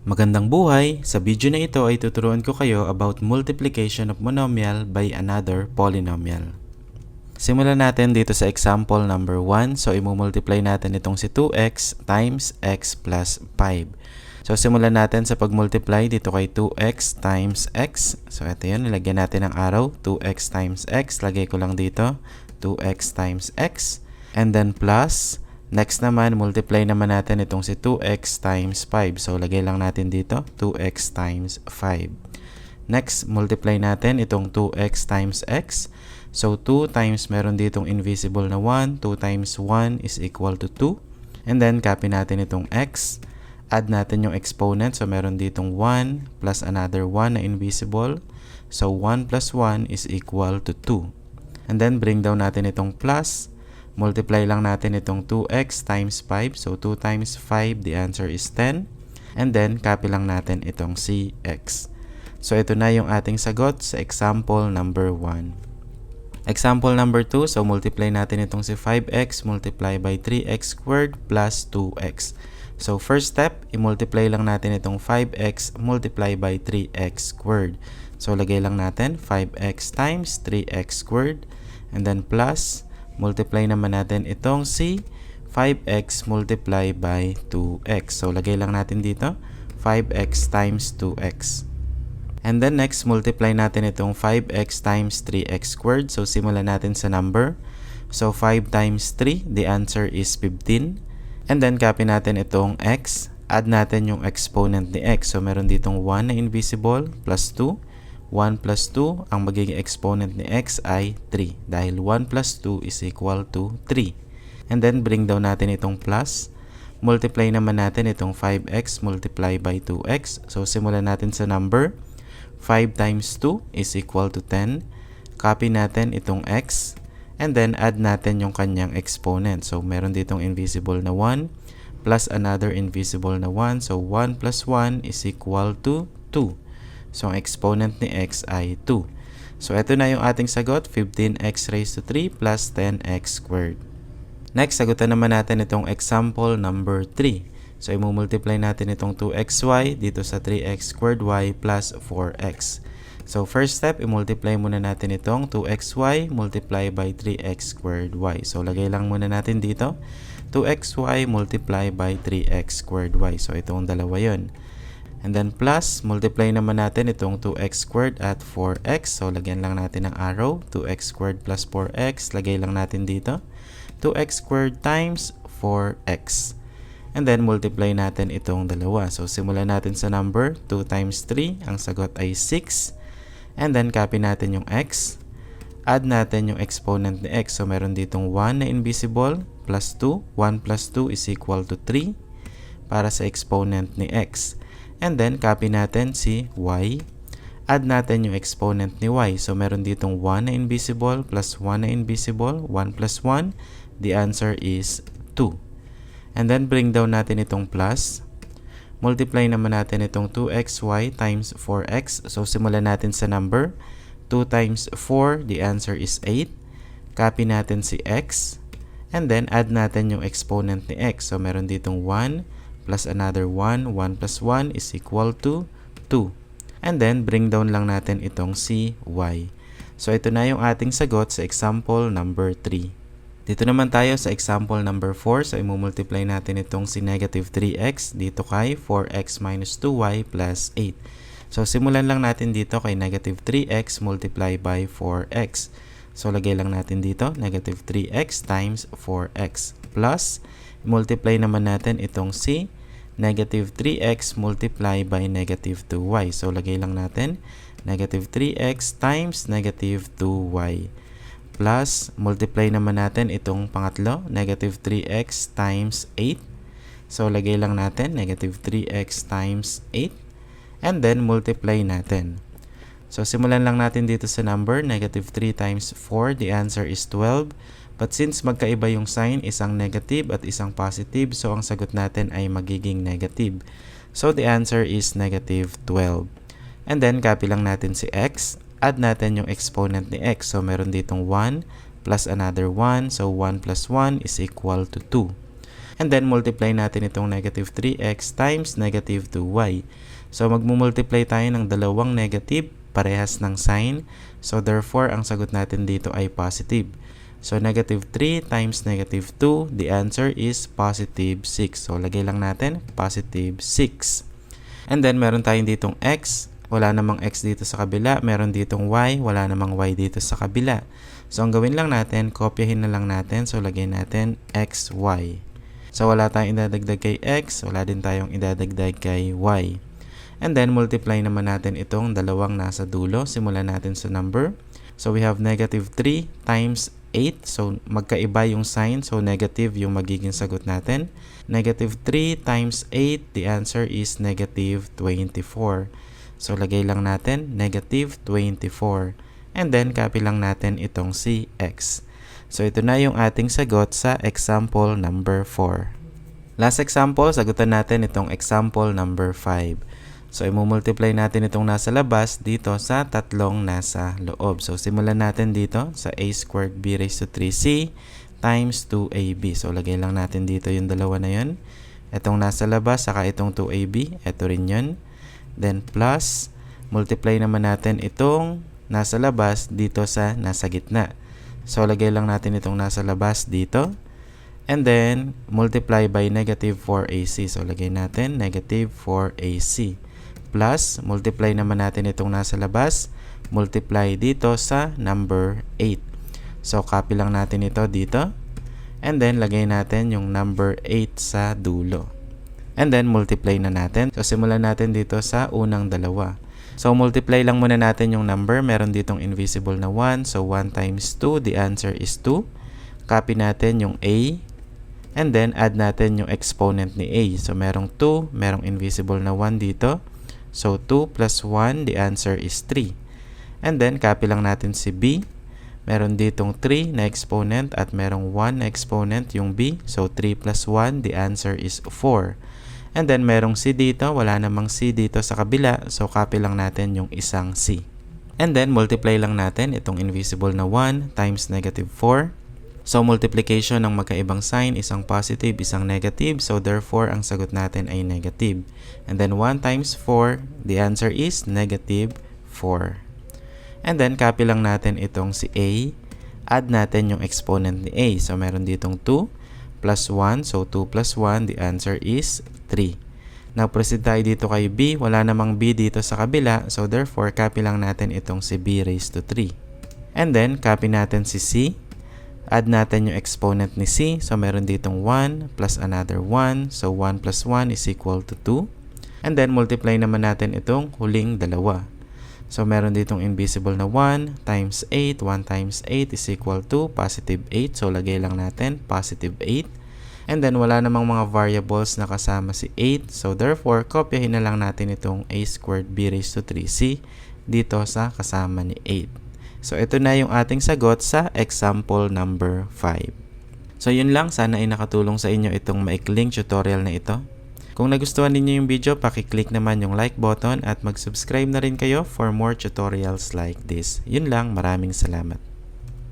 Magandang buhay! Sa video na ito ay tuturuan ko kayo about multiplication of monomial by another polynomial. Simulan natin dito sa example number 1. So, imumultiply natin itong si 2x times x plus 5. So, simulan natin sa pagmultiply dito kay 2x times x. So, ito yun. Nilagyan natin ng arrow. 2x times x. Lagay ko lang dito. 2x times x. And then plus. Next naman, multiply naman natin itong si 2x times 5. So, lagay lang natin dito, 2x times 5. Next, multiply natin itong 2x times x. So, 2 times meron ditong invisible na 1. 2 times 1 is equal to 2. And then, copy natin itong x. Add natin yung exponent. So, meron ditong 1 plus another 1 na invisible. So, 1 plus 1 is equal to 2. And then, bring down natin itong plus. Multiply lang natin itong 2x times 5. So, 2 times 5, the answer is 10. And then, copy lang natin itong cx. So, ito na yung ating sagot sa example number 1. Example number 2, so multiply natin itong si 5x multiply by 3x squared plus 2x. So, first step, i-multiply lang natin itong 5x multiply by 3x squared. So, lagay lang natin 5x times 3x squared. And then, plus multiply naman natin itong si 5x multiply by 2x. So, lagay lang natin dito, 5x times 2x. And then next, multiply natin itong 5x times 3x squared. So, simulan natin sa number. So, 5 times 3, the answer is 15. And then, copy natin itong x. Add natin yung exponent ni x. So, meron ditong 1 na invisible plus 2. 1 plus 2, ang magiging exponent ni x ay 3. Dahil 1 plus 2 is equal to 3. And then, bring down natin itong plus. Multiply naman natin itong 5x multiply by 2x. So, simulan natin sa number. 5 times 2 is equal to 10. Copy natin itong x. And then, add natin yung kanyang exponent. So, meron ditong invisible na 1 plus another invisible na 1. So, 1 plus 1 is equal to 2. So, ang exponent ni x ay 2. So, ito na yung ating sagot, 15x raised to 3 plus 10x squared. Next, sagutan naman natin itong example number 3. So, imumultiply natin itong 2xy dito sa 3x squared y plus 4x. So, first step, imultiply muna natin itong 2xy multiply by 3x squared y. So, lagay lang muna natin dito, 2xy multiply by 3x squared y. So, itong dalawa yun. And then plus, multiply naman natin itong 2x squared at 4x. So, lagyan lang natin ng arrow. 2x squared plus 4x. Lagay lang natin dito. 2x squared times 4x. And then, multiply natin itong dalawa. So, simulan natin sa number. 2 times 3. Ang sagot ay 6. And then, copy natin yung x. Add natin yung exponent ni x. So, meron ditong 1 na invisible plus 2. 1 plus 2 is equal to 3 para sa exponent ni x. And then, copy natin si y. Add natin yung exponent ni y. So, meron ditong 1 na invisible plus 1 na invisible. 1 plus 1. The answer is 2. And then, bring down natin itong plus. Multiply naman natin itong 2xy times 4x. So, simulan natin sa number. 2 times 4, the answer is 8. Copy natin si x. And then, add natin yung exponent ni x. So, meron ditong 1 plus another 1. 1 plus 1 is equal to 2. And then, bring down lang natin itong si y. So, ito na yung ating sagot sa example number 3. Dito naman tayo sa example number 4. So, imumultiply natin itong si negative 3x dito kay 4x minus 2y plus 8. So, simulan lang natin dito kay negative 3x multiply by 4x. So, lagay lang natin dito, negative 3x times 4x plus, multiply naman natin itong si negative 3x multiply by negative 2y. So, lagay lang natin, negative 3x times negative 2y. Plus, multiply naman natin itong pangatlo, negative 3x times 8. So, lagay lang natin, negative 3x times 8. And then, multiply natin. So, simulan lang natin dito sa number, negative 3 times 4. The answer is 12. But since magkaiba yung sign, isang negative at isang positive, so ang sagot natin ay magiging negative. So, the answer is negative 12. And then, copy lang natin si x. Add natin yung exponent ni x. So, meron ditong 1 plus another 1. So, 1 plus 1 is equal to 2. And then, multiply natin itong negative 3x times negative 2y. So, magmumultiply tayo ng dalawang negative, parehas ng sign. So, therefore, ang sagot natin dito ay positive. So, negative 3 times negative 2, the answer is positive 6. So, lagay lang natin, positive 6. And then, meron tayong ditong x. Wala namang x dito sa kabila. Meron ditong y. Wala namang y dito sa kabila. So, ang gawin lang natin, kopyahin na lang natin. So, lagay natin x, y. So, wala tayong idadagdag kay x. Wala din tayong idadagdag kay y. And then, multiply naman natin itong dalawang nasa dulo. Simulan natin sa number. So, we have negative 3 times 8. So, magkaiba yung sign. So, negative yung magiging sagot natin. Negative 3 times 8, the answer is negative 24. So, lagay lang natin, negative 24. And then, copy lang natin itong si x. So, ito na yung ating sagot sa example number 4. Last example, sagutan natin itong example number 5. So, imumultiply natin itong nasa labas dito sa tatlong nasa loob. So, simulan natin dito sa a squared b raised to 3c times 2ab. So, lagay lang natin dito yung dalawa na yun. Itong nasa labas, saka itong 2ab. Ito rin yun. Then, plus, multiply naman natin itong nasa labas dito sa nasa gitna. So, lagay lang natin itong nasa labas dito. And then, multiply by negative 4ac. So, lagay natin negative 4ac. Plus, multiply naman natin itong nasa labas. Multiply dito sa number 8. So, copy lang natin ito dito. And then, lagay natin yung number 8 sa dulo. And then, multiply na natin. So, simulan natin dito sa unang dalawa. So, multiply lang muna natin yung number. Meron ditong invisible na 1. So, 1 times 2, the answer is 2. Copy natin yung a. And then, add natin yung exponent ni a. So, merong 2. Merong invisible na 1 dito. So, 2 plus 1, the answer is 3. And then, copy lang natin si b. Meron ditong 3 na exponent at merong 1 na exponent yung b. So, 3 plus 1, the answer is 4. And then, merong c dito. Wala namang c dito sa kabila. So, copy lang natin yung isang c. And then, multiply lang natin itong invisible na 1 times negative 4. So, multiplication ng magkaibang sign, isang positive, isang negative. So, therefore, ang sagot natin ay negative. And then, 1 times 4, the answer is negative 4. And then, copy lang natin itong si a. Add natin yung exponent ni a. So, meron ditong 2 plus 1. So, 2 plus 1, the answer is 3. Now, proceed tayo dito kay b. Wala namang b dito sa kabila. So, therefore, copy lang natin itong si b raised to 3. And then, copy natin si c. Add natin yung exponent ni c. So, meron ditong 1 plus another 1. So, 1 plus 1 is equal to 2. And then, multiply naman natin itong huling dalawa. So, meron ditong invisible na 1 times 8. 1 times 8 is equal to positive 8. So, lagay lang natin positive 8. And then, wala namang mga variables na kasama si 8. So, therefore, kopyahin na lang natin itong a squared b raised to 3c dito sa kasama ni 8. So, ito na yung ating sagot sa example number 5. So, yun lang. Sana ay nakatulong sa inyo itong maikling tutorial na ito. Kung nagustuhan ninyo yung video, pakiclick naman yung like button at mag-subscribe na rin kayo for more tutorials like this. Yun lang. Maraming salamat.